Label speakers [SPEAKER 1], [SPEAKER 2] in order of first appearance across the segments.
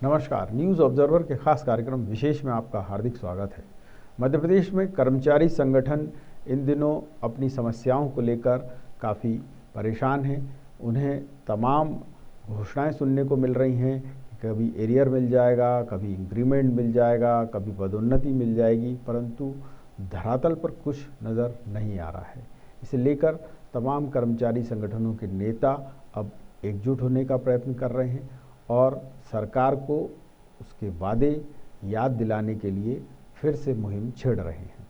[SPEAKER 1] नमस्कार। News observer के खास कार्यक्रम विशेष में आपका हार्दिक स्वागत है। मध्य प्रदेश में कर्मचारी संगठन इन दिनों अपनी समस्याओं को लेकर काफ़ी परेशान हैं। उन्हें तमाम घोषणाएं सुनने को मिल रही हैं कि कभी एरियर मिल जाएगा, कभी इंक्रीमेंट मिल जाएगा, कभी पदोन्नति मिल जाएगी, परंतु धरातल पर कुछ नज़र नहीं आ रहा है। इसे लेकर तमाम कर्मचारी संगठनों के नेता अब एकजुट होने का प्रयत्न कर रहे हैं और सरकार को उसके वादे याद दिलाने के लिए फिर से मुहिम छेड़ रहे हैं।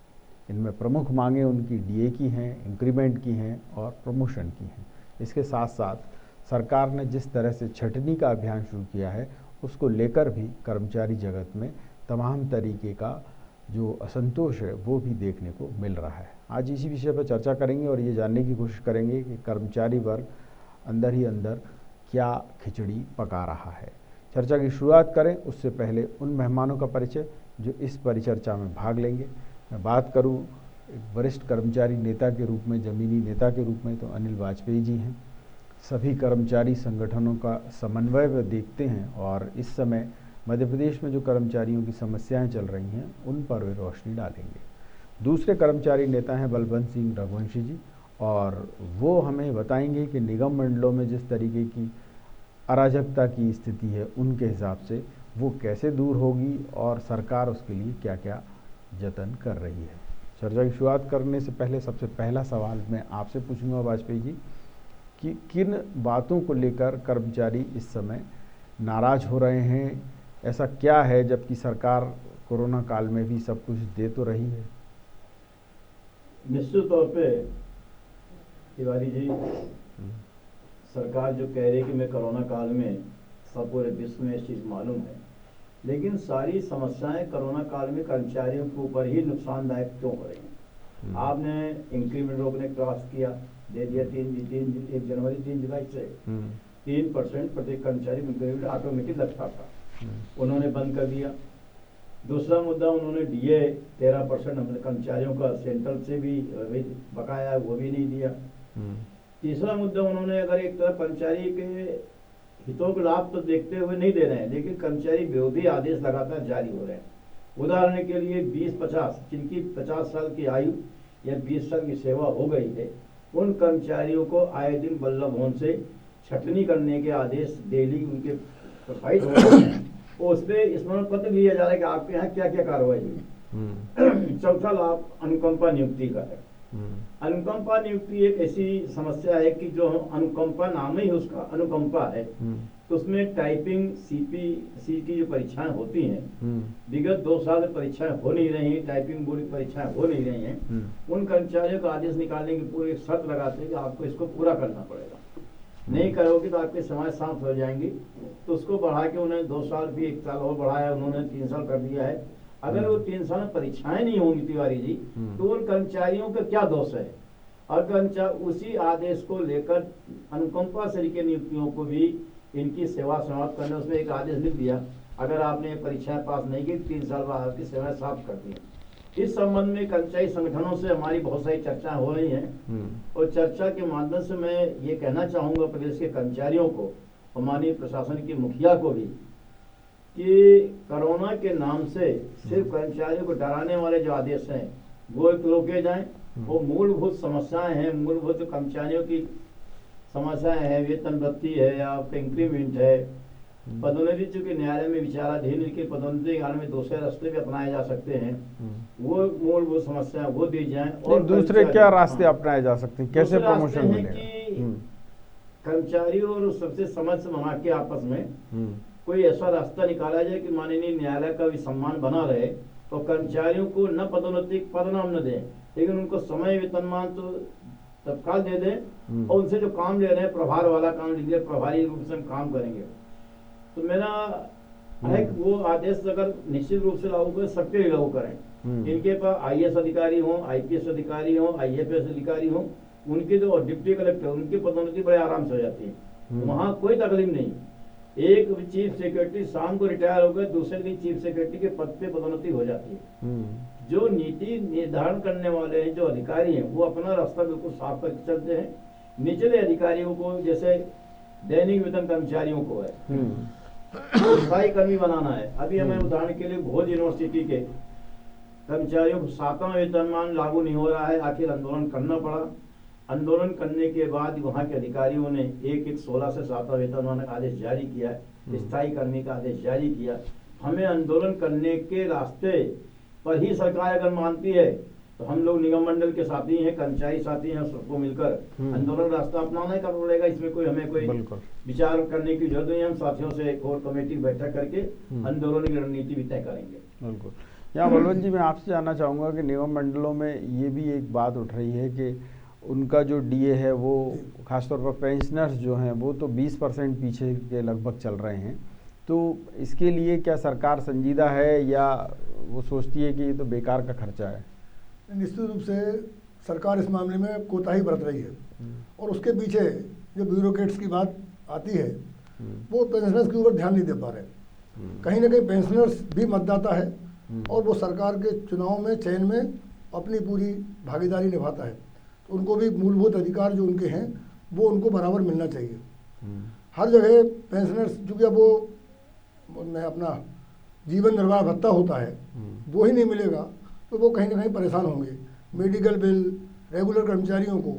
[SPEAKER 1] इनमें प्रमुख मांगें उनकी डीए की हैं, इंक्रीमेंट की हैं और प्रमोशन की हैं। इसके साथ साथ सरकार ने जिस तरह से छटनी का अभियान शुरू किया है, उसको लेकर भी कर्मचारी जगत में तमाम तरीके का जो असंतोष है वो भी देखने को मिल रहा है। आज इसी विषय पर चर्चा करेंगे और ये जानने की कोशिश करेंगे कि कर्मचारी वर्ग अंदर ही अंदर क्या खिचड़ी पका रहा है। चर्चा की शुरुआत करें उससे पहले उन मेहमानों का परिचय जो इस परिचर्चा में भाग लेंगे। मैं बात करूं एक वरिष्ठ कर्मचारी नेता के रूप में, जमीनी नेता के रूप में, तो अनिल वाजपेयी जी हैं। सभी कर्मचारी संगठनों का समन्वय वे देखते हैं और इस समय मध्य प्रदेश में जो कर्मचारियों की समस्याएं चल रही हैं उन पर वे रोशनी डालेंगे। दूसरे कर्मचारी नेता हैं बलवंत सिंह रघुवंशी जी और वो हमें बताएंगे कि निगम मंडलों में जिस तरीके की अराजकता की स्थिति है उनके हिसाब से वो कैसे दूर होगी और सरकार उसके लिए क्या क्या जतन कर रही है। चर्चा की शुरुआत करने से पहले सबसे पहला सवाल मैं आपसे पूछूंगा वाजपेयी जी कि किन बातों को लेकर कर्मचारी इस समय नाराज हो रहे हैं। ऐसा क्या है जबकि सरकार कोरोना काल में भी सब कुछ दे तो रही है।
[SPEAKER 2] निश्चित तौर पे तिवारी जी, सरकार जो कह रही है कि मैं कोरोना काल में, सब पूरे विश्व में इस चीज़ मालूम है, लेकिन सारी समस्याएं कोरोना काल में कर्मचारियों के ऊपर ही नुकसानदायक क्यों हो रही हैं। आपने इंक्रीमेंट रोकने का प्रयास किया, दे दिया 1 जनवरी 3 जुलाई से 3% प्रत्येक कर्मचारी इंक्रीमेंट ऑटोमेटिक लगता था, उन्होंने बंद कर दिया। दूसरा मुद्दा, उन्होंने डीए 13% हमारे कर्मचारियों का सेंट्रल से भी बकाया वो भी नहीं दिया। तीसरा मुद्दा, उन्होंने अगर एक तरफ कर्मचारी के हितों के लाभ तो देखते हुए नहीं दे रहे हैं, लेकिन कर्मचारी विरोधी आदेश लगातार जारी हो रहे हैं। उदाहरण के लिए 20-50 जिनकी 50 साल की आयु या 20 साल की सेवा हो गई है, उन कर्मचारियों को आए दिन बल्लभ भवन से छटनी करने के आदेश डेली उनके प्रसारित हो रहे हैं और उस पर स्मरण पत्र दिया जा रहा है कि आपके यहाँ क्या क्या कार्रवाई हुई। चौथा लाभ अनुकंपा नियुक्ति का है। अनुकंपा नियुक्ति एक ऐसी समस्या है कि जो अनुकंपा नाम ही उसका अनुकंपा है, तो उसमें टाइपिंग सीपीसी की जो परीक्षाएं होती हैं, विगत 2 साल में परीक्षाएं हो नहीं रही हैं, टाइपिंग बोर्ड की परीक्षाएं हो नहीं रही हैं। उन कर्मचारियों का आदेश निकालने की पूरी शर्त लगाते हैं कि आपको इसको पूरा करना पड़ेगा, नहीं करोगे तो आपकी समाज शांत हो जाएंगी। तो उसको बढ़ा के उन्हें 2 साल भी 1 साल और बढ़ाया, उन्होंने 3 साल कर दिया है। अगर वो 3 साल में परीक्षाएं नहीं होंगी तिवारी जी, तो उन कर्मचारियों का क्या दोष है। और कर्मचारी उसी आदेश को लेकर अनुकंपा श्रेणी के नियुक्तियों को भी इनकी सेवा समाप्त करने, उसमें एक आदेश लिख दिया, अगर आपने परीक्षाएं पास नहीं की 3 साल बाद आपकी सेवाएं समाप्त कर दी। इस संबंध में कर्मचारी संगठनों से हमारी बहुत सारी चर्चा हो रही हैं और चर्चा के माध्यम से मैं ये कहना चाहूँगा प्रदेश के कर्मचारियों को, हमारी प्रशासन की मुखिया को भी, कि कोरोना के नाम से सिर्फ कर्मचारियों को डराने वाले जो आदेश हैं वो रोके जाएं। वो मूलभूत समस्याएं हैं, मूलभूत कर्मचारियों की समस्याएं हैं, वेतन वृद्धि है या आपका इंक्रीमेंट है, पदोन्नति चूंकि न्यायालय में विचाराधीन, लेकिन पदोन्नति के में दूसरे रास्ते भी अपनाए जा सकते हैं, वो मूलभूत समस्या वो दी जाए। और
[SPEAKER 1] दूसरे क्या रास्ते अपनाए जा सकते हैं, कैसे प्रमोशन मिलेगा।
[SPEAKER 2] कर्मचारी और सबसे समझ बना के आपस में कोई ऐसा रास्ता निकाला जाए कि माननीय न्यायालय का भी सम्मान बना रहे और कर्मचारियों को न पदोन्नति पदनाम न दें, लेकिन उनको समय वेतनमान तो तत्काल दे दें और उनसे जो काम ले रहे हैं प्रभार वाला काम लीजिए, प्रभारी रूप से हम काम करेंगे। तो मेरा है कि वो आदेश अगर निश्चित रूप से लागू करें, सबके लिए लागू करें। इनके पास आईएएस अधिकारी हों, आईपीएस अधिकारी हों, आईएफएस अधिकारी हों, उनके जो डिप्टी कलेक्टर उनकी पदोन्नति बड़े आराम से हो जाती है, वहाँ कोई तकलीफ नहीं। एक चीफ सेक्रेटरी शाम को रिटायर हो गए, दूसरे दिन चीफ सेक्रेटरी के पद पे पदोन्नति हो जाती है। जो नीति निर्धारण करने वाले हैं, जो अधिकारी हैं, वो अपना रास्ता बिल्कुल साफ करके चलते हैं। निचले अधिकारियों को, जैसे दैनिक वेतन कर्मचारियों को है, स्थायी कर्मी बनाना है। अभी हमें उदाहरण के लिए भोज यूनिवर्सिटी के कर्मचारियों को 7वां वेतनमान लागू नहीं हो रहा है, आखिर आंदोलन करना पड़ा। आंदोलन करने के बाद वहाँ के अधिकारियों ने 1/16 से 7वां वेतनमान का आदेश जारी किया, स्थायी कर्मी का आदेश जारी किया। हमें आंदोलन करने के रास्ते पर ही सरकार अगर मानती है तो हम लोग निगम मंडल के साथी हैं, कर्मचारी साथी हैं, सबको मिलकर आंदोलन रास्ता अपनाना ही करना पड़ेगा। इसमें कोई हमें कोई विचार करने की जरूरत नहीं है। हम साथियों से कोर कमेटी बैठक करके आंदोलन की रणनीति भी तय करेंगे।
[SPEAKER 1] बिल्कुल। यहाँ बलवंत जी, मैं आपसे जानना चाहूँगा कि निगम मंडलों में ये भी एक बात उठ रही है कि उनका जो डीए है वो खासतौर पर पेंशनर्स जो हैं वो तो 20% पीछे के लगभग चल रहे हैं। तो इसके लिए क्या सरकार संजीदा है या वो सोचती है कि ये तो बेकार का खर्चा है?
[SPEAKER 3] निश्चित रूप से सरकार इस मामले में कोताही बरत रही है और उसके पीछे जो ब्यूरोक्रेट्स की बात आती है वो पेंशनर्स के ऊपर ध्यान नहीं दे पा रहे। कहीं ना कहीं पेंशनर्स भी मतदाता है और वो सरकार के चुनाव में चयन में अपनी पूरी भागीदारी निभाता है। तो उनको भी मूलभूत अधिकार जो उनके हैं वो उनको बराबर मिलना चाहिए। हर जगह पेंशनर्स चूँकि अब वो में अपना जीवन निर्वाह भत्ता होता है वो ही नहीं मिलेगा तो वो कहीं ना कहीं परेशान होंगे। मेडिकल बिल रेगुलर कर्मचारियों को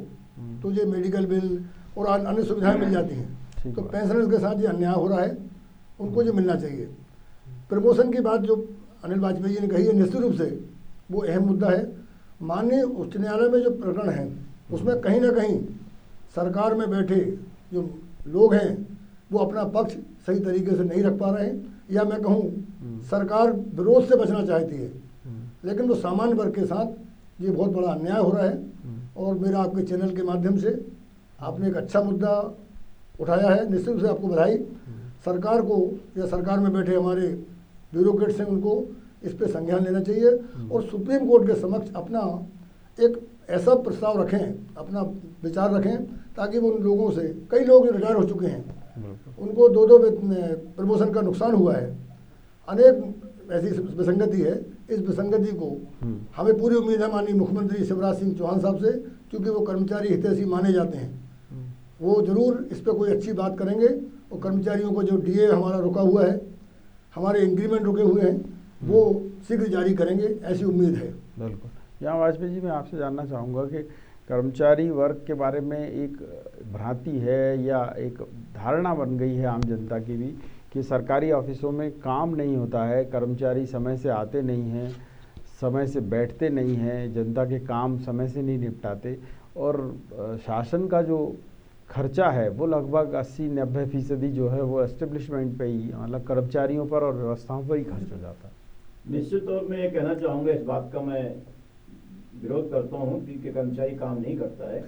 [SPEAKER 3] तो ये मेडिकल बिल और अन्य सुविधाएं मिल जाती हैं, तो पेंशनर्स के साथ ये अन्याय हो रहा है, उनको जो मिलना चाहिए। प्रमोशन की बात जो अनिल वाजपेयी जी ने कही है, निश्चित रूप से वो अहम मुद्दा है। माननीय उच्च न्यायालय में जो प्रकरण है उसमें कहीं ना कहीं सरकार में बैठे जो लोग हैं वो अपना पक्ष सही तरीके से नहीं रख पा रहे हैं, या मैं कहूँ सरकार विरोध से बचना चाहती है, लेकिन वो सामान्य वर्ग के साथ ये बहुत बड़ा अन्याय हो रहा है। और मेरा आपके चैनल के माध्यम से आपने एक अच्छा मुद्दा उठाया है, निश्चित रूप से आपको बधाई। सरकार को या सरकार में बैठे हमारे ब्यूरोक्रेट्स हैं उनको इस पे संज्ञान लेना चाहिए और सुप्रीम कोर्ट के समक्ष अपना एक ऐसा प्रस्ताव रखें, अपना विचार रखें, ताकि वो उन लोगों से, कई लोग रिटायर हो चुके हैं, उनको 2-2 प्रमोशन का नुकसान हुआ है, अनेक ऐसी विसंगति है। इस विसंगति को हमें पूरी उम्मीद है माननीय मुख्यमंत्री शिवराज सिंह चौहान साहब से, क्योंकि वो कर्मचारी हितैषी माने जाते हैं, वो जरूर इस पर कोई अच्छी बात करेंगे और कर्मचारियों को जो डीए हमारा रुका हुआ है, हमारे इंक्रीमेंट रुके हुए हैं, वो शीघ्र जारी करेंगे, ऐसी उम्मीद है।
[SPEAKER 1] बिल्कुल। यहाँ वाजपेयी जी, मैं आपसे जानना चाहूँगा कि कर्मचारी वर्ग के बारे में एक भ्रांति है या एक धारणा बन गई है आम जनता की भी कि सरकारी ऑफिसों में काम नहीं होता है, कर्मचारी समय से आते नहीं हैं, समय से बैठते नहीं हैं, जनता के काम समय से नहीं निपटाते और शासन का जो खर्चा है वो लगभग 80-90% जो है वो एस्टेब्लिशमेंट पे ही, मतलब कर्मचारियों पर और व्यवस्थाओं पर ही खर्च हो जाता है।
[SPEAKER 2] निश्चित तौर में ये कहना चाहूँगा, इस बात का मैं विरोध करता हूँ कि कर्मचारी काम नहीं करता है।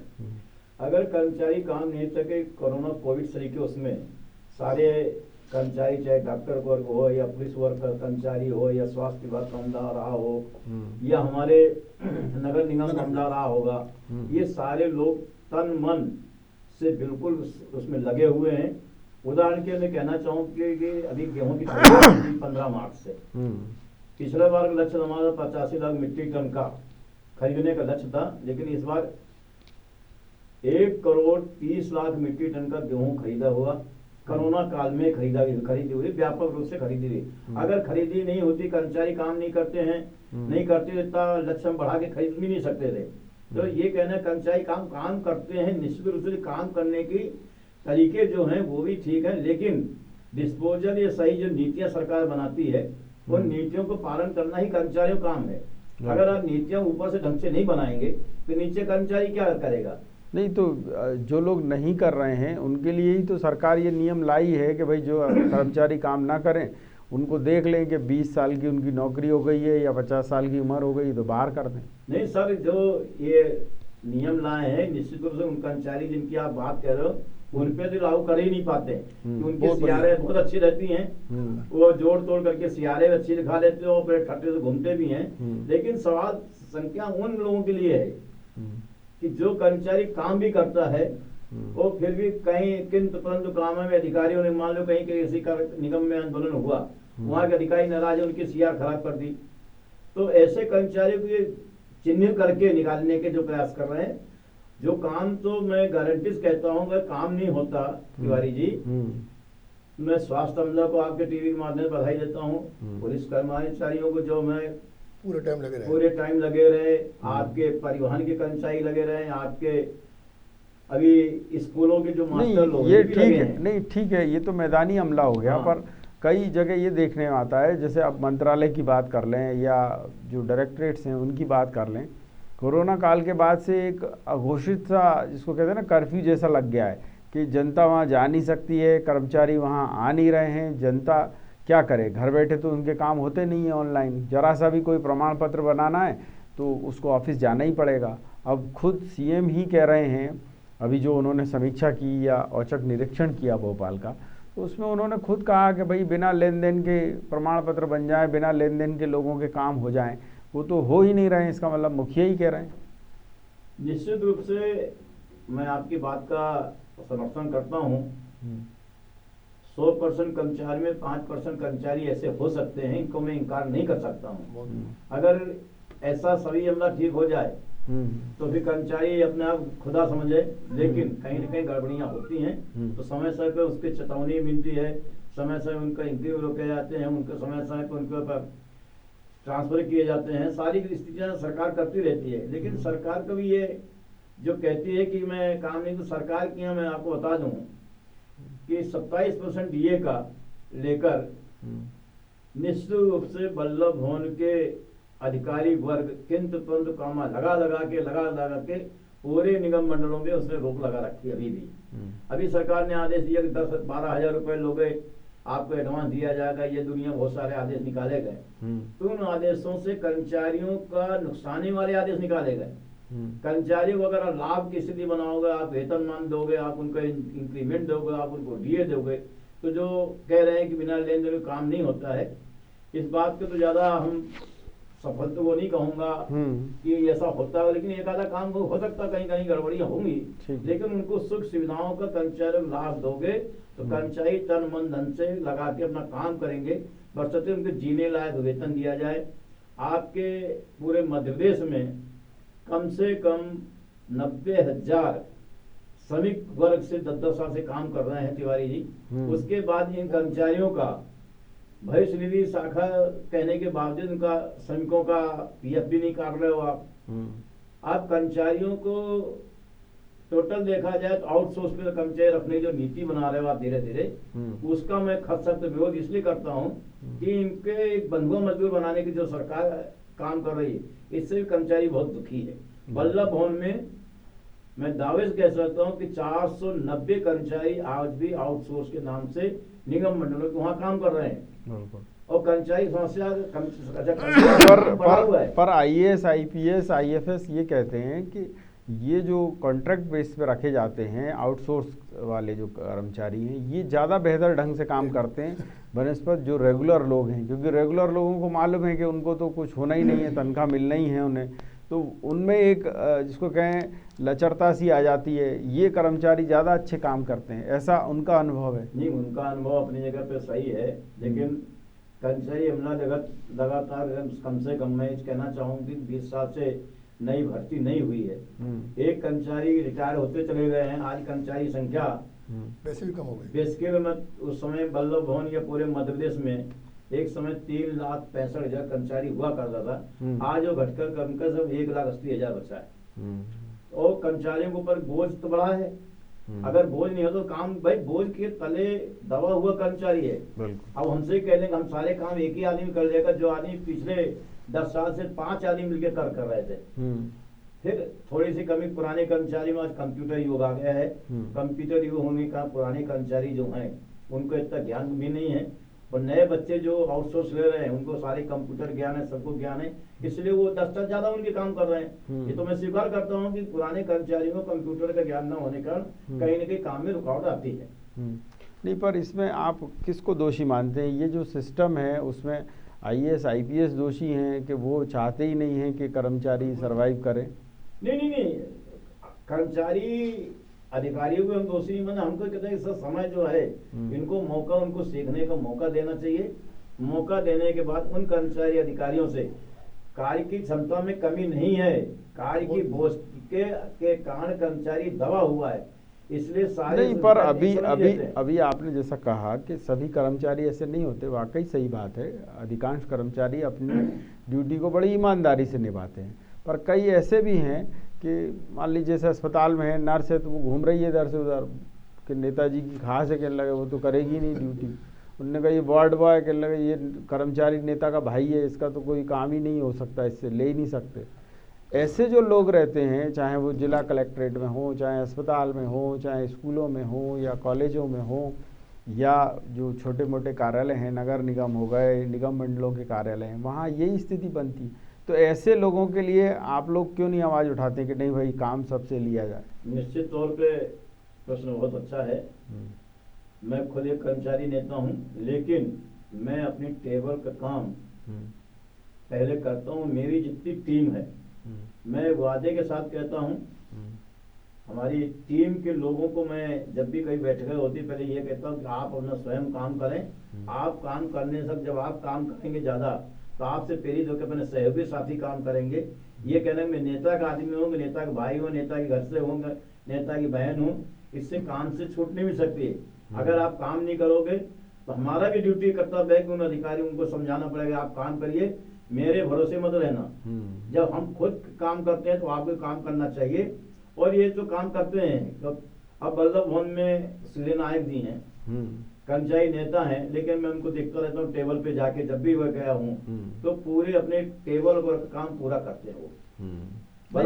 [SPEAKER 2] अगर कर्मचारी काम नहीं सके, कोरोना कोविड तरीके उसमें सारे कर्मचारी, चाहे डॉक्टर वर्ग हो या पुलिस वर्ग का कर्मचारी हो या स्वास्थ्य विभाग का अमला रहा हो या हमारे नगर निगम का अमला रहा होगा, ये सारे लोग तन मन से बिल्कुल उसमें लगे हुए हैं। उदाहरण के लिए मैं कहना चाहूँगी कि अभी गेहूं की खरीद 15 मार्च से, पिछले बार का लक्ष्य हमारा 85 लाख मीट्रिक टन का खरीदने का लक्ष्य था, लेकिन इस बार 1 करोड़ 30 लाख मीट्रिक टन का गेहूं खरीदा हुआ। कोरोना काल में खरीदी हुई, व्यापक रूप से खरीदी हुई। अगर खरीदी नहीं होती, कर्मचारी काम नहीं करते हैं, नहीं करते, इतना लक्ष्य हम बढ़ा के खरीद भी नहीं सकते थे। तो ये कहना कर्मचारी काम करते हैं, निश्चित रूप से काम करने की तरीके जो हैं वो भी ठीक है, लेकिन डिस्पोजल या सही जो नीतियां सरकार बनाती है उन नीतियों को पालन करना ही कर्मचारियों का काम है। अगर आप नीतियां ऊपर से ढंग से नहीं बनाएंगे तो नीचे कर्मचारी क्या करेगा?
[SPEAKER 1] नहीं तो जो लोग नहीं कर रहे हैं उनके लिए ही तो सरकार ये नियम लाई है कि भाई जो कर्मचारी काम ना करें उनको देख लें कि 20 साल की उनकी नौकरी हो गई है या 50 साल की उम्र हो गई तो बाहर कर दें।
[SPEAKER 2] नहीं सर, जो ये नियम लाए हैं निश्चित रूप से उन कर्मचारी जिनकी आप बात कर रहे हो उन पे तो लागू कर ही नहीं पाते, उनकी सीआरए बहुत अच्छी रहती हैं, वो जोड़ तोड़ करके सीआरए अच्छी दिखा लेते हो, फिर ठट्टे से घूमते भी हैं। लेकिन सवाल संख्या उन लोगों के लिए है कि जो कर्मचारी काम भी करता है वो फिर भी कहीं किंतु परंतु काम में अधिकारियों ने मान लो कहीं किसी का निगम में आंदोलन हुआ, वहां के अधिकारी नाराज है, उनकी सीआर खराब कर दी, तो ऐसे कर्मचारियों को ये चिन्हित करके निकालने के जो प्रयास कर रहे हैं। जो काम तो मैं गारंटी से कहता हूँ अगर काम नहीं होता तिवारी जी मैं स्वास्थ्य अमला को आपके टीवी के माध्यम से बधाई देता हूँ। पुलिस कर्मचारियों को जो मैं
[SPEAKER 3] पूरे टाइम
[SPEAKER 2] लगे रहे, आपके परिवहन के कर्मचारी लगे रहे, आपके अभी स्कूलों के जो मास्टर लोग
[SPEAKER 1] ये
[SPEAKER 2] भी
[SPEAKER 1] ठीक
[SPEAKER 2] लगे
[SPEAKER 1] है,
[SPEAKER 2] हैं।
[SPEAKER 1] नहीं ठीक है, ये तो मैदानी हमला हो गया।
[SPEAKER 2] हाँ।
[SPEAKER 1] पर कई जगह ये देखने में आता है, जैसे अब मंत्रालय की बात कर लें या जो डायरेक्टरेट्स हैं उनकी बात कर लें, कोरोना काल के बाद से एक अघोषित सा, जिसको कहते हैं ना, कर्फ्यू जैसा लग गया है कि जनता वहाँ जा नहीं सकती है, कर्मचारी वहाँ आ नहीं रहे हैं। जनता क्या करे, घर बैठे तो उनके काम होते नहीं है ऑनलाइन। जरा सा भी कोई प्रमाण पत्र बनाना है तो उसको ऑफिस जाना ही पड़ेगा। अब खुद सीएम ही कह रहे हैं, अभी जो उन्होंने समीक्षा की या औचक निरीक्षण किया भोपाल का, तो उसमें उन्होंने खुद कहा कि भाई बिना लेन देन के प्रमाण पत्र बन जाए, बिना लेन देन के लोगों के काम हो जाएं। वो तो हो ही नहीं रहे हैं, इसका मतलब मुखिया ही कह रहे हैं।
[SPEAKER 2] निश्चित रूप से मैं आपकी बात का समर्थन करता हूँ। 100% कर्मचारी में 5% कर्मचारी ऐसे हो सकते हैं, इनको मैं इनकार नहीं कर सकता हूँ। अगर ऐसा सभी अमला ठीक हो जाए तो फिर कर्मचारी अपने आप खुदा समझे, लेकिन कहीं न कहीं गड़बड़ियाँ होती हैं। तो समय समय पर उसकी चेतावनी मिलती है, समय समय उनका इंटरव्यू रोके जाते हैं, उनके समय समय पर उनके ऊपर ट्रांसफर किए जाते हैं। सारी स्थितियाँ सरकार करती रहती है, लेकिन सरकार कभी ये जो कहती है कि मैं काम नहीं, तो सरकार की मैं आपको बता दूं कि 27% डीए का लेकर निश्चित रूप से वल्लभ भवन के अधिकारी वर्ग किंतु परंतु कामा लगा के पूरे निगम मंडलों में उसने रोक लगा रखी है। अभी सरकार ने आदेश दिया कि 10-12 हजार रुपए लोगे आपको एडवांस दिया जाएगा। ये दुनिया बहुत सारे आदेश निकाले गए, तो उन आदेशों से कर्मचारियों का नुकसानी वाले आदेश निकाले गए। कर्मचारियों को अगर लाभ की स्थिति बनाओगे, आप वेतनमान दोगे, आप उनको इंक्रीमेंट दोगे, आप उनको डीए दोगे, तो जो कह रहे हैं कि बिना लेन देन काम नहीं होता है, इस बात को तो ज्यादा हम सफल तो वो नहीं कहूंगा कि ऐसा होता है, लेकिन एक आधा काम हो सकता, कहीं कहीं गड़बड़ियां होंगी, लेकिन उनको सुख सुविधाओं का कर्मचारी लाभ दोगे तो कर्मचारी तन मन धन से लगा के अपना काम करेंगे, बशर्ते उनको जीने लायक वेतन दिया जाए। आपके पूरे मध्य प्रदेश में कम से कम 90,000 श्रमिक वर्ग से 10-10 साल से काम कर रहे हैं तिवारी जी। उसके बाद इन कर्मचारियों का भविष्य निधि शाखा कहने के बावजूद उनका श्रमिकों का पीएफ भी नहीं काट रहे हो आप कर्मचारियों को टोटल देखा जाए तो आउटसोर्स पे कर्मचारी रखने की जो नीति बना रहे हो आप धीरे धीरे, उसका मैं सख्त विरोध इसलिए करता हूँ कि इनके एक बंधुआ मजदूर बनाने की जो सरकार काम कर रही है, इससे भी कर्मचारी बहुत दुखी है। वल्लभ भवन में मैं दावे से कह सकता हूँ कि 490 कर्मचारी आज भी आउटसोर्स के नाम से निगम मंडलों के वहाँ काम कर रहे हैं, और कर्मचारी समस्या
[SPEAKER 1] पर आईएएस, आईपीएस, आईएफएस ये कहते हैं कि ये जो कॉन्ट्रैक्ट बेस पे रखे जाते हैं आउटसोर्स वाले जो कर्मचारी हैं, ये ज़्यादा बेहतर ढंग से काम करते हैं बनस्पत जो रेगुलर लोग हैं, क्योंकि रेगुलर लोगों को मालूम है कि उनको तो कुछ होना ही नहीं है, तनख्वाह मिलना ही है उन्हें, तो उनमें एक जिसको कहें लचरता सी आ जाती है। ये कर्मचारी ज़्यादा अच्छे काम करते हैं, ऐसा उनका अनुभव है।
[SPEAKER 2] नहीं, उनका अनुभव अपनी जगह पे सही है, लेकिन कर्मचारी अमला जगत लगातार कम से कम मैं कहना चाहूँगी 20 साल से नई भर्ती नहीं हुई है। एक कर्मचारी रिटायर होते चले गए हैं, आज कर्मचारी संख्या
[SPEAKER 3] वैसे भी कम हो गई।
[SPEAKER 2] बेसिकली मैं उस समय वल्लभ भवन या पूरे मध्य प्रदेश में एक समय 3,65,000 कर्मचारी हुआ करता था, आज वो घटकर कम कर सब 1,80,000 बचा है। और कर्मचारियों के ऊपर बोझ तो बड़ा है, अगर बोझ नहीं हो तो काम, भाई बोझ के तले दबा हुआ कर्मचारी है। अब हमसे कह लेंगे हम सारे काम एक ही आदमी कर लेगा, जो आदमी पिछले 10 साल से 5 आदमी मिलकर कर रहे थे। फिर थोड़ी सी कमी पुराने कर्मचारी में, आज कंप्यूटर युग आ गया है, कंप्यूटर युग होने का पुराने कर्मचारी जो हैं उनको इतना ज्ञान भी नहीं है, और नए बच्चे जो आउटसोर्स ले रहे हैं उनको सारे कंप्यूटर ज्ञान है, सबको ज्ञान है, इसलिए वो 10 साल ज्यादा उनके काम कर रहे हैं। ये तो मैं स्वीकार करता हूँ कि पुराने कर्मचारियों को कंप्यूटर का ज्ञान न होने का कहीं न कहीं काम में रुकावट आती है।
[SPEAKER 1] नहीं, पर इसमें आप किसको दोषी मानते हैं? ये जो सिस्टम है उसमें आईएएस, आईपीएस दोषी हैं कि वो चाहते ही नहीं हैं कि कर्मचारी सरवाइव करें?
[SPEAKER 2] नहीं, कर्मचारी अधिकारियों को हम दोषी नहीं माना, हमको कहते हैं कि समय जो है इनको मौका, उनको सीखने का मौका देना चाहिए। मौका देने के बाद उन कर्मचारी अधिकारियों से कार्य की क्षमता में कमी नहीं है, कार्य की बोझ के कारण कर्मचारी दबा हुआ है, इसलिए सारे
[SPEAKER 1] नहीं, पर
[SPEAKER 2] सुविधाएं
[SPEAKER 1] अभी
[SPEAKER 2] एक समय
[SPEAKER 1] अभी
[SPEAKER 2] देते हैं।
[SPEAKER 1] अभी आपने जैसा कहा कि सभी कर्मचारी ऐसे नहीं होते, वाकई सही बात है। अधिकांश कर्मचारी अपनी ड्यूटी को बड़ी ईमानदारी से निभाते हैं, पर कई ऐसे भी हैं कि मान लीजिए जैसे अस्पताल में है, नर्स है तो वो घूम रही है इधर से उधर कि नेताजी की खास है, कहने लगे वो तो करेगी नहीं ड्यूटी। उन्होंने कहा ये वार्ड बॉय, कहने लगे ये कर्मचारी नेता का भाई है, इसका तो कोई काम ही नहीं हो सकता, इससे ले ही नहीं सकते। ऐसे जो लोग रहते हैं, चाहे वो जिला कलेक्ट्रेट में हो, चाहे अस्पताल में हो, चाहे स्कूलों में हो या कॉलेजों में हो, या जो छोटे मोटे कार्यालय हैं, नगर निगम हो गए, निगम मंडलों के कार्यालय हैं, वहाँ यही स्थिति बनती। तो ऐसे लोगों के लिए आप लोग क्यों नहीं आवाज़ उठाते कि नहीं भाई काम सबसे लिया जाए?
[SPEAKER 2] निश्चित तौर पे प्रश्न बहुत अच्छा है। मैं खुद एक कर्मचारी नेता हूँ, लेकिन मैं अपनी टेबल का काम पहले करता हूँ। मेरी जितनी टीम है, मैं वादे के साथ कहता हूँ, हमारी टीम के लोगों को मैं जब भी कहीं बैठकें होती पहले ये कहता हूँ कि आप अपना स्वयं काम करें। आप काम करने से जब आप काम करेंगे ज़्यादा तो आपसे प्रेरित होकर अपने सहयोगी साथी काम करेंगे। ये कहना मैं नेता का आदमी हूँ, नेता का भाई हूँ, नेता के घर से हूँ, नेता की बहन हूँ, इससे काम से छूट नहीं मिल सकती है। अगर आप काम नहीं करोगे तो हमारा भी ड्यूटी कर्तव्य है कि उन अधिकारियों को समझाना पड़ेगा आप काम करिए, मेरे भरोसे मत रहना। जब हम खुद काम करते हैं तो आपको काम करना चाहिए। और ये जो काम करते हैं, तो अब वल्लभ भवन में सूर्य नायक जी हैं, कर्मचारी नेता हैं, लेकिन मैं उनको देखता रहता हूँ टेबल पे जाके, जब भी वह गया हूँ तो पूरे अपने टेबल वर्क का काम पूरा करते हैं वो।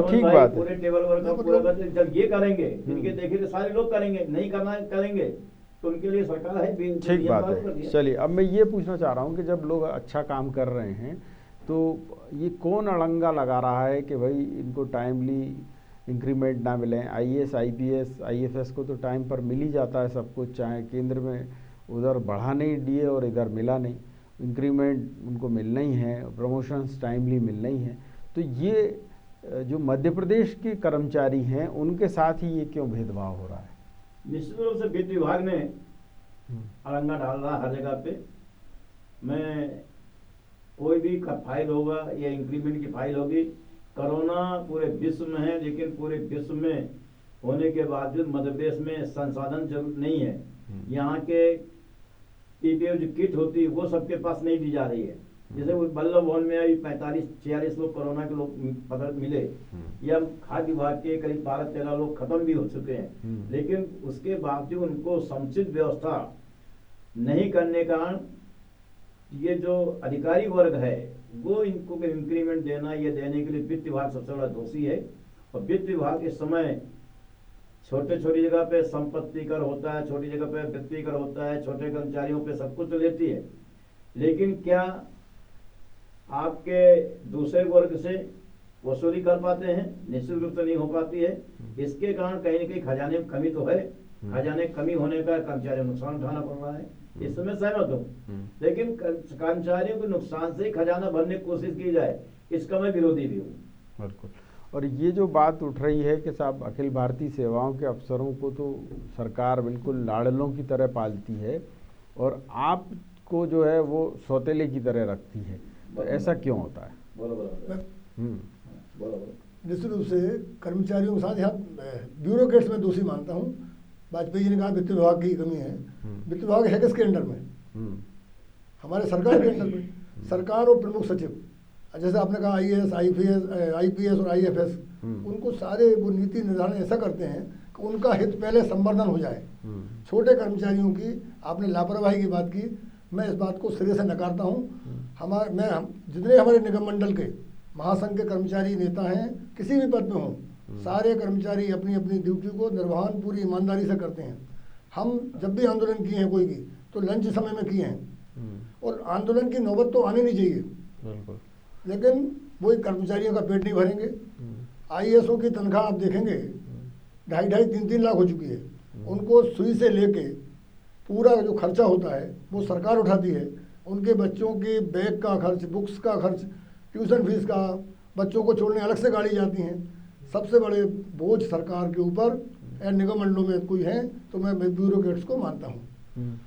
[SPEAKER 1] ठीक बात है।
[SPEAKER 2] पूरे टेबल वर्क का पूरा करते हैं। जब ये करेंगे, इनके देखे तो सारे लोग करेंगे, नहीं करना करेंगे तो उनके लिए सरकार है।
[SPEAKER 1] ठीक बात है। चलिए, अब मैं ये पूछना चाह रहा हूँ कि जब लोग अच्छा काम कर रहे हैं तो ये कौन अड़ंगा लगा रहा है कि भाई इनको टाइमली इंक्रीमेंट ना मिले? आईएएस, आईपीएस, आईएफएस को तो टाइम पर मिल ही जाता है सब कुछ, चाहे केंद्र में उधर बढ़ा नहीं दिए और इधर मिला नहीं, इंक्रीमेंट उनको मिलना ही है, प्रमोशंस टाइमली मिलना ही है। तो ये जो मध्य प्रदेश के कर्मचारी हैं उनके साथ ही ये क्यों भेदभाव हो रहा है?
[SPEAKER 2] निश्चित रूप से वित्त विभाग ने अड़ंगा डाल रहा हर जगह पे। मैं कोई भी फाइल होगा या इंक्रीमेंट की फाइल होगी, कोरोना पूरे विश्व में है, लेकिन पूरे विश्व में होने के बावजूद मध्य प्रदेश में संसाधन जरूर नहीं है। यहाँ के पीपीएफ जो किट होती है वो सबके पास नहीं दी जा रही है। जैसे वल्लभ भवन में अभी 45-46 लोग कोरोना के लोग पकड़ मिले, या खाद्य विभाग के करीब 12-13 लोग खत्म भी हो चुके हैं, लेकिन उसके बावजूद उनको समुचित व्यवस्था नहीं करने के कारण ये जो अधिकारी वर्ग है वो इनको इंक्रीमेंट देना, ये देने के लिए वित्त विभाग सबसे बड़ा दोषी है। और वित्त विभाग इस समय छोटी जगह पे संपत्ति कर होता है, छोटी जगह पे व्यक्ति कर होता है, छोटे कर्मचारियों पे सब कुछ तो लेती है, लेकिन क्या आपके दूसरे वर्ग से वसूली कर पाते हैं? निश्चित रूप से नहीं हो पाती है। इसके कारण कहीं न कहीं खजाने में कमी तो है। खजाने कमी होने का कर्मचारियों को नुकसान उठाना पड़ रहा है, इस समय सहमत हूँ, लेकिन कर्मचारियों के नुकसान से ही खजाना भरने की कोशिश की जाए, इसका मैं विरोधी भी हूँ।
[SPEAKER 1] बिल्कुल। और ये जो बात उठ रही है कि साहब अखिल भारतीय सेवाओं के अफसरों को तो सरकार बिल्कुल लाडलों की तरह पालती है और आपको जो है वो सौतेले की तरह रखती है, तो ऐसा क्यों होता है?
[SPEAKER 3] निश्चित रूप से कर्मचारियों के साथ यहाँ ब्यूरोक्रेट्स में दोषी मानता हूँ। वाजपेयी जी ने कहा वित्त विभाग की कमी है। वित्त विभाग है किसके अंडर में? हमारे सरकार के अंडर में। सरकार और प्रमुख सचिव, जैसे आपने कहा आईएएस, आईपीएस और आईएफएस, उनको सारे वो नीति निर्धारण ऐसा करते हैं कि उनका हित पहले संवर्धन हो जाए। छोटे कर्मचारियों की आपने लापरवाही की बात की, मैं इस बात को सिरे से नकारता हूँ। जितने हमारे निगम मंडल के महासंघ के कर्मचारी नेता हैं, किसी भी पद में हों, सारे कर्मचारी अपनी अपनी ड्यूटी को निर्वहन पूरी ईमानदारी से करते हैं। हम जब भी आंदोलन किए हैं कोई भी, तो लंच समय में किए हैं, और आंदोलन की नौबत तो आनी नहीं चाहिए, लेकिन वही कर्मचारियों का पेट नहीं भरेंगे। आईएएसओ की तनख्वाह आप देखेंगे 2.5-3 लाख हो चुकी है। उनको सुई से लेके पूरा जो खर्चा होता है वो सरकार उठाती है। उनके बच्चों के बैग का खर्च, बुक्स का खर्च, ट्यूशन फीस का, बच्चों को छोड़ने अलग से गाड़ी जाती हैं। सबसे बड़े बोझ सरकार के ऊपर निगम मंडलों में कोई है तो मैं ब्यूरोक्रेट्स को मानता हूँ।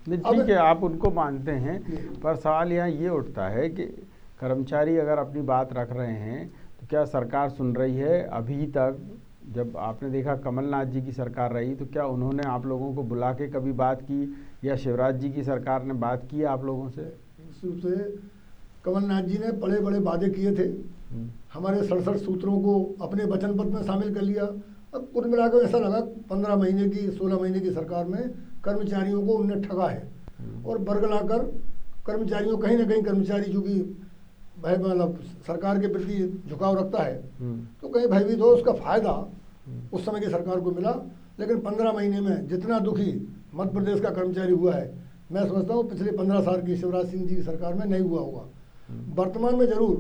[SPEAKER 1] ठीक है, आप उनको मानते हैं, पर सवाल यहाँ ये उठता है कि कर्मचारी अगर अपनी बात रख रहे हैं तो क्या सरकार सुन रही है? अभी तक जब आपने देखा कमलनाथ जी की सरकार रही तो क्या उन्होंने आप लोगों को बुला के कभी बात की या शिवराज जी की सरकार ने बात की आप लोगों से?
[SPEAKER 3] निश्चित रूप से कमलनाथ जी ने बड़े बड़े वादे किए थे, हमारे 67 सूत्रों को अपने वचन पत्र में शामिल कर लिया। अब कुल मिलाकर ऐसा लगा 15 महीने की 16 महीने की सरकार में कर्मचारियों को उनने ठगा है और बरगलाकर कर्मचारियों, कहीं ना कहीं कर्मचारी चूँकि भाई मतलब सरकार के प्रति झुकाव रखता है तो कहीं भयभीत हो, उसका फायदा उस समय की सरकार को मिला। लेकिन 15 महीने में जितना दुखी मध्य प्रदेश का कर्मचारी हुआ है, मैं समझता हूँ पिछले 15 साल की शिवराज सिंह जी की सरकार में नहीं हुआ होगा। वर्तमान में जरूर,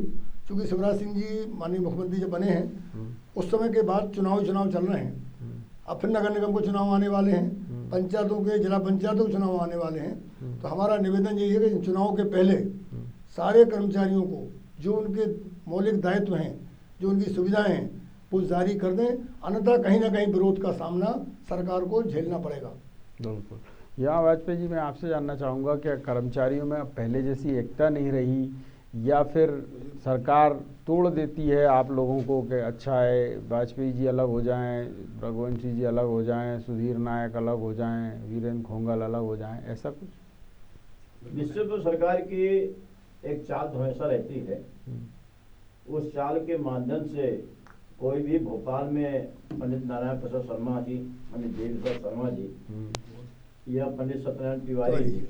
[SPEAKER 3] क्योंकि शिवराज सिंह जी माननीय मुख्यमंत्री जब बने हैं उस समय के बाद चुनाव चल रहे हैं। अब फिर नगर निगम को चुनाव आने वाले हैं, पंचायतों के, जिला पंचायतों के चुनाव आने वाले हैं। तो हमारा निवेदन यही है कि इन चुनाव के पहले सारे कर्मचारियों को जो उनके मौलिक दायित्व हैं, जो उनकी सुविधाएं हैं, वो जारी कर दें, अन्यथा कहीं ना कहीं विरोध का सामना सरकार को झेलना पड़ेगा।
[SPEAKER 1] बिल्कुल। यहाँ वाजपेयी जी, मैं आपसे जानना चाहूँगा क्या कर्मचारियों में अब पहले जैसी एकता नहीं रही या फिर सरकार तोड़ देती है आप लोगों को कि अच्छा है वाजपेयी जी अलग हो जाएं, रघुवंशी जी अलग हो जाएं, सुधीर नायक अलग हो जाएं, वीरेंद्र खोंगल अलग हो जाएं, ऐसा कुछ?
[SPEAKER 2] निश्चित तो सरकार की एक चाल तो हमेशा रहती है। उस चाल के माध्यम से कोई भी भोपाल में पंडित नारायण प्रसाद शर्मा जी, पंडित देव प्रसाद शर्मा जी या पंडित सत्यनारायण तिवारी जी,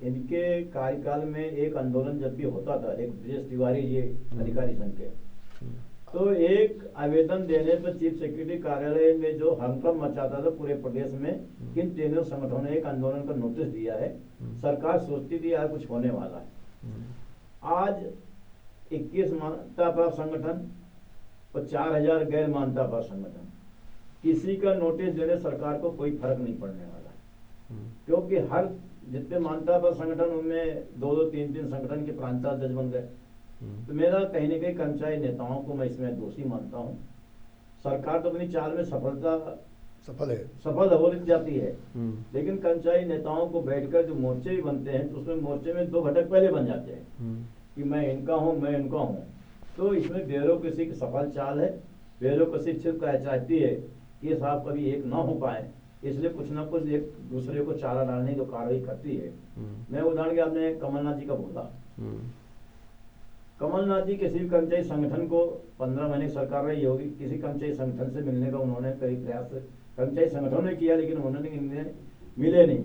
[SPEAKER 2] इनके कार्यकाल में एक आंदोलन जब भी होता था, एक ब्रजेश तिवारी जी अधिकारी संघ के, तो एक आवेदन देने पर चीफ सेक्रेटरी कार्यालय में जो हंगामा मचाता था पूरे प्रदेश में, किन तीनों संगठनों ने एक आंदोलन का नोटिस दिया है। सरकार सोचती थी यार कुछ होने वाला है। आज 21 मान्यता प्राप्त संगठन और 4000 गैर मान्यता प्राप्त संगठन, किसी का नोटिस देने सरकार को कोई फर्क नहीं पड़ने वाला है, क्योंकि हर जितने मान्यता प्राप्त संगठन उनमें 2-2, 3-3 संगठन के प्रांताध्यक्ष बन गए। तो मेरा कहीं न कहीं कर्मचारी नेताओं को मैं इसमें दोषी मानता हूँ। सरकार तो अपनी चाल में सफल हो जाती है, लेकिन कर्मचारी नेताओं को बैठकर जो मोर्चे भी बनते हैं तो उसमें मोर्चे में 2 घटक पहले बन जाते हैं कि मैं इनका हूँ, मैं इनका हूँ। तो इसमें ब्यूरोक्रेसी की सफल चाल है। ब्यूरोक्रेसी सिर्फ चाहती है कि साहब कभी एक ना हो पाए, इसलिए कुछ ना कुछ एक दूसरे को चारा डालने की कार्रवाई करती है। मैं उदाहरण के आपने कमलनाथ जी का बोला, कमलनाथ जी किसी भी कर्मचारी संगठन को 15 महीने सरकार रही होगी, किसी कर्मचारी संगठन से मिलने का उन्होंने कई प्रयास कर्मचारी संगठनों ने किया, लेकिन उन्होंने मिले नहीं।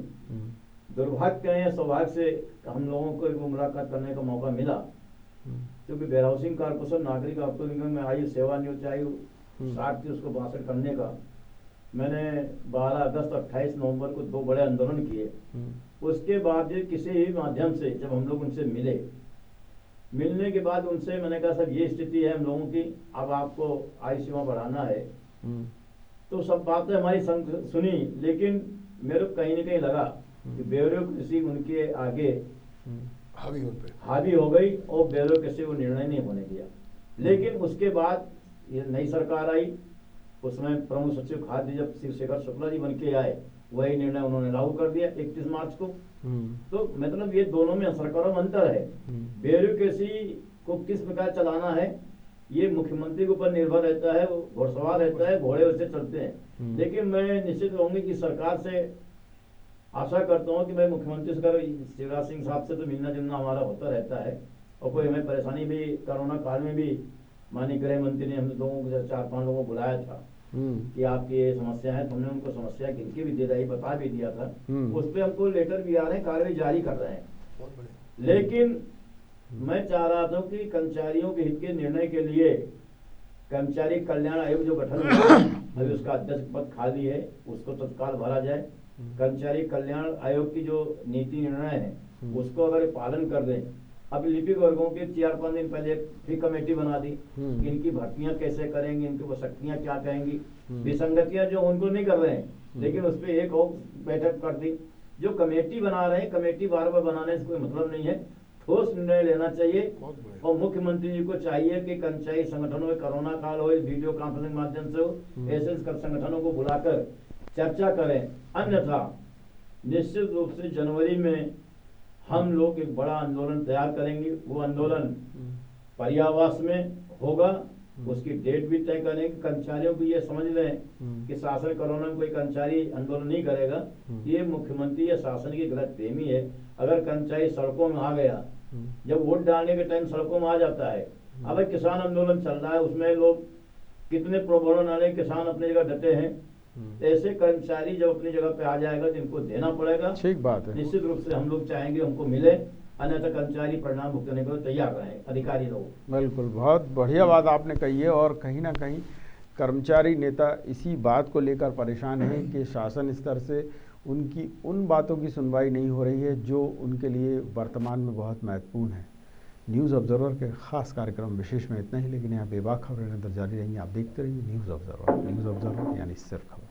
[SPEAKER 2] दुर्भाग्य है, सौभाग्य से हम लोगों को एक मुलाकात करने का मौका मिला, क्योंकि वेयर हाउसिंग कारपोरेशन नागरिक आपूर्ति निगम में आयु सेवानिवृत्ति आयु 60 थी, उसको 62 करने का मैंने 12 अगस्त 28 नवंबर को 2 बड़े आंदोलन किए। उसके बाद किसी भी माध्यम से जब हम लोग उनसे मिलने के बाद उनसे मैंने कहा सर ये स्थिति है हम लोगों की, अब आपको आयु सीमा बढ़ाना है। तो सब बातें हमारी सुनी, लेकिन मेरे को कहीं न कहीं लगा कि ब्यूरोक्रेसी उनके आगे हावी हो गई और ब्यूरोक्रेसी को निर्णय नहीं होने दिया। लेकिन उसके बाद ये नई सरकार आई, उसमें प्रमुख सचिव खाद्य जब शिवशेखर शुक्ला जी बन के आए, वही निर्णय उन्होंने लागू कर दिया 31 मार्च को। तो मतलब ये दोनों में सरकारों में अंतर है। ब्यूरोक्रेसी को किस प्रकार चलाना है ये मुख्यमंत्री के ऊपर निर्भर रहता है, वो घोड़सवार रहता है, घोड़े उससे चलते हैं। लेकिन मैं निश्चित रहूंगी कि सरकार से आशा करता हूँ कि मैं मुख्यमंत्री से शिवराज सिंह साहब से तो मिलना जुलना हमारा होता रहता है, और कोई हमें परेशानी भी कोरोना काल में भी माननीय गृह मंत्री ने हम लोगों को 4-5 लोगों को बुलाया था कि आपकी ये समस्या है, तो हमने उनको समस्या गिन के भी बता भी दिया था। उस पर हमको लेटर भी आ रहे हैं, कार्रवाई जारी कर रहे हैं। लेकिन मैं चाह रहा था कि कर्मचारियों के हित के निर्णय के लिए कर्मचारी कल्याण आयोग जो गठन हुआ अभी उसका अध्यक्ष पद खाली है, उसको तत्काल भरा जाए। कर्मचारी कल्याण आयोग की जो नीति निर्णय है उसको अगर पालन कर दें। अब लिपिक वर्गों के 4-5 दिन पहले फिर कमेटी बना दी, इनकी भर्तियां कैसे करेंगे, इनकी वो शक्तियां क्या कहेंगी, विसंगतियां जो उनको नहीं कर रहे हैं, लेकिन उस पर एक और बैठक कर दी। जो कमेटी बना रहे हैं, कमेटी बार-बार बनाने से कोई मतलब नहीं है, ठोस निर्णय लेना चाहिए। और मुख्यमंत्री जी को चाहिए कि कर्मचारी संगठनों में कोरोना काल हो, वीडियो कॉन्फ्रेंसिंग माध्यम से हो, ऐसे संगठनों को बुलाकर चर्चा करें। अन्यथा निश्चित रूप से जनवरी में हम लोग एक बड़ा आंदोलन तैयार करेंगे। वो आंदोलन पर्यावास में होगा उसकी डेट भी तय करें कि कर्मचारियों को ये समझ लें कि शासन कोरोना में कोई कर्मचारी आंदोलन नहीं करेगा। ये मुख्यमंत्री या शासन की गलत फहमी है। अगर कर्मचारी सड़कों में आ गया, जब वोट डालने के टाइम सड़कों में आ जाता है, अब किसान आंदोलन चल रहा है, उसमें लोग कितने प्रोबोनो नाले किसान अपनी जगह डटे हैं, ऐसे कर्मचारी जब अपनी जगह पे आ जाएगा तो इनको देना पड़ेगा।
[SPEAKER 1] ठीक बात है।
[SPEAKER 2] निश्चित रूप से हम लोग चाहेंगे हमको मिले, अन्यथा कर्मचारी परिणाम भुगतने को तैयार रहें, अधिकारी लोग।
[SPEAKER 1] बिल्कुल, बहुत बढ़िया बात आपने कही है। और कहीं ना कहीं कर्मचारी नेता इसी बात को लेकर परेशान हैं कि शासन स्तर से उनकी उन बातों की सुनवाई नहीं हो रही है जो उनके लिए वर्तमान में बहुत महत्वपूर्ण है। न्यूज़ ऑब्जर्वर के खास कार्यक्रम विशेष में इतना ही, लेकिन यहाँ बेबाक खबरें निरंतर जारी रहेंगी। आप देखते रहिए न्यूज़ ऑब्जर्वर यानी सिर्फ खबर।